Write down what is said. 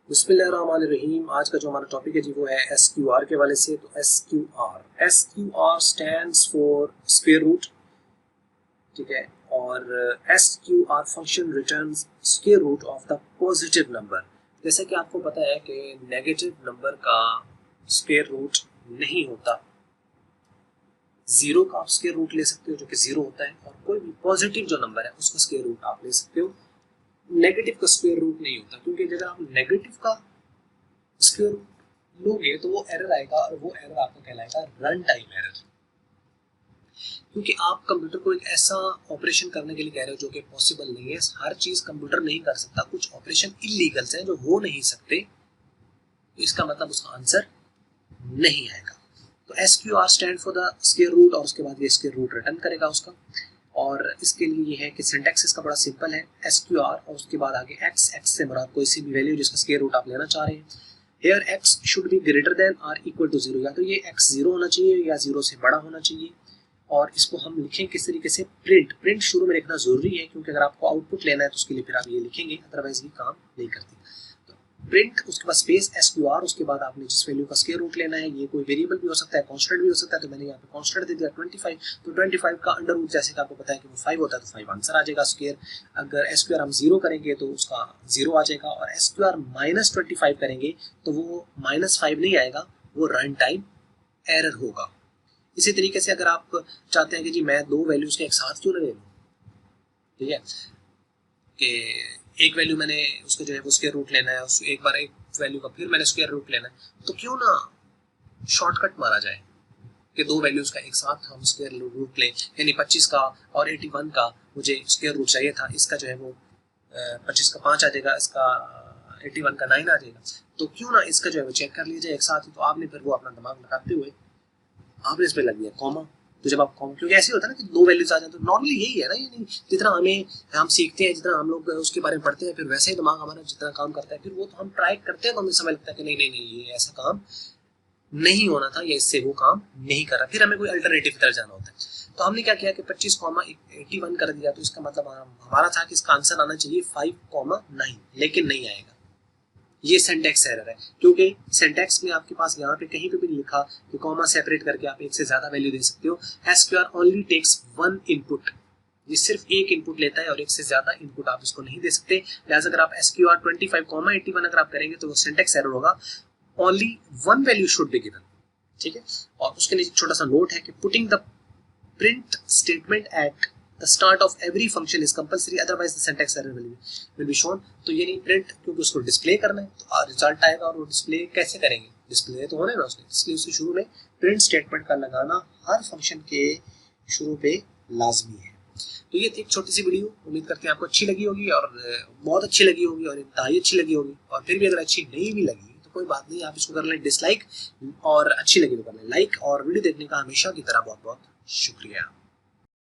बिस्मिल्लाहिर्रहमानिर्रहीम। आज का जो हमारा टॉपिक है जी वो है SQR के वाले से। तो SQR stands for square root, ठीक है। और SQR function returns square root of the positive number. जैसे कि आपको पता है कि नेगेटिव नंबर का स्क्वायर रूट नहीं होता, जीरो का आप स्क्वायर रूट ले सकते हो जो कि जीरो होता है, और कोई भी पॉजिटिव जो नंबर है उसका स्क्वायर रूट आप ले सकते हो। नेगेटिव का स्क्वायर रूट नहीं होता, क्योंकि अगर आप नेगेटिव का स्क्वायर रूट लोगे तो वो एरर आएगा, और वो एरर आपका कहलाएगा रन टाइम एरर। क्योंकि आप कंप्यूटर को एक ऐसा ऑपरेशन करने के लिए कह रहे हो जो कि पॉसिबल नहीं है। हर चीज कंप्यूटर नहीं कर सकता, कुछ ऑपरेशन इलीगल्स हैं जो हो नहीं सकते, तो इसका मतलब उसका आंसर नहीं आएगा। तो SQR stand for the square root, और उसके बाद ये स्क्वायर रूट रिटर्न करेगा उसका। और इसके लिए ये है कि सिंटैक्स इसका बड़ा सिंपल है, SQR और उसके बाद आगे x से मुराद कोई सी भी वैल्यू जिसका स्क्वायर रूट आप लेना चाह रहे हैं। Here x should be greater than or equal to 0, या तो ये x 0 होना चाहिए या 0 से बड़ा होना चाहिए। और इसको हम लिखें किस तरीके से, प्रिंट शुरू में लिखना जरूरी है, क्योंकि अगर आपको आउटपुट लेना है तो उसके लिए फिर आप ये लिखेंगे, अदरवाइज ये काम नहीं करती। प्रिंट, उसके बाद स्पेस SQR, उसके बाद आपने जिस वैल्यू का स्क्वायर रूट लेना है, ये कोई वेरिएबल भी हो सकता है, कांस्टेंट भी हो सकता है। तो मैंने यहाँ पे कांस्टेंट दे दिया 25, तो 25 का अंडर रूट जैसे कि आपको पता है कि वो 5 होता है, तो 5 आंसर आ जाएगा स्क्वायर। अगर SQR हम 0 करेंगे तो उसका 0 आ जाएगा, और SQR -25 करेंगे तो वो -5 नहीं आएगा, वो रन टाइम एरर होगा। इसी तरीके से अगर आप चाहते हैं कि जी मैं दो वैल्यूज के एक साथ क्यों ना ले लूँ, ठीक है, कि एक वैल्यू मैंने उसका जो है वो स्क्वायर रूट लेना है, उस एक बार एक वैल्यू का फिर मैंने स्क्वायर रूट लेना है, तो क्यों ना शॉर्टकट मारा जाए कि दो वैल्यूज का एक साथ हम स्क्वायर रूट लें। यानी 25 का और 81 का मुझे स्क्वायर रूट चाहिए था, इसका जो है वो 25 का 5 आ जाएगा, इसका 81 का 9 आ जाएगा, तो क्यों ना इसका जो है वो चेक कर लिया जाए एक साथ ही। तो आपने फिर वो अपना दिमाग लगाते हुए आपने इस पे लग दिया कॉमा। तो जब आप कॉमा, क्योंकि ऐसे होता है ना कि दो वैल्यूज आ जाए, तो नॉर्मली यही है ना, ये नहीं जितना हम सीखते हैं, जितना हम लोग उसके बारे में पढ़ते हैं, फिर वैसे ही दिमाग हमारा जितना काम करता है, फिर वो तो हम ट्राई करते हैं तो हमें समझ लगता है कि नहीं नहीं नहीं ये ऐसा काम नहीं होना था, या इससे वो काम नहीं कर रहा, फिर हमें कोई अल्टरनेटिव की तरफ जाना होता है। तो हमने क्या किया कि 25,81 कर दिया, तो इसका मतलब हमारा था कि इसका आंसर आना चाहिए 5,9, लेकिन नहीं आएगा। ये सिंटैक्स एरर है, क्योंकि सिंटैक्स में आपके पास यहाँ पे कहीं पे भी लिखा कि कॉमा सेपरेट करके आप एक से ज्यादा वैल्यू दे सकते हो। SQR only takes one input, ये सिर्फ एक इनपुट लेता है, और एक से ज्यादा इनपुट आप इसको नहीं दे सकते। लिहाजा अगर आप SQR 25,81 अगर आप करेंगे तो वो सिंटैक्स एरर होगा, only one value should be given, ठीक है। और उसके नीचे छोटा सा नोट है कि putting the print statement at the start of every function is compulsory, otherwise the syntax error will be shown। तो ये नहीं, प्रिंट क्योंकि उसको डिस्प्ले करना है तो रिजल्ट आएगा, और वो डिस्प्ले कैसे करेंगे, डिस्प्ले तो होने ना उसने, इसलिए उसके शुरू में प्रिंट स्टेटमेंट का लगाना हर फंक्शन के शुरू पे लाजमी है। तो ये थी एक छोटी सी वीडियो, उम्मीद करते हैं आपको अच्छी लगी होगी, और बहुत अच्छी लगी होगी, और इंतहाई अच्छी लगी होगी। और फिर भी अगर अच्छी नहीं भी लगी तो कोई बात नहीं, आप इसको कर लें डिसलाइक, और अच्छी लगी तो कर लें लाइक। और वीडियो देखने का हमेशा की तरह बहुत बहुत शुक्रिया।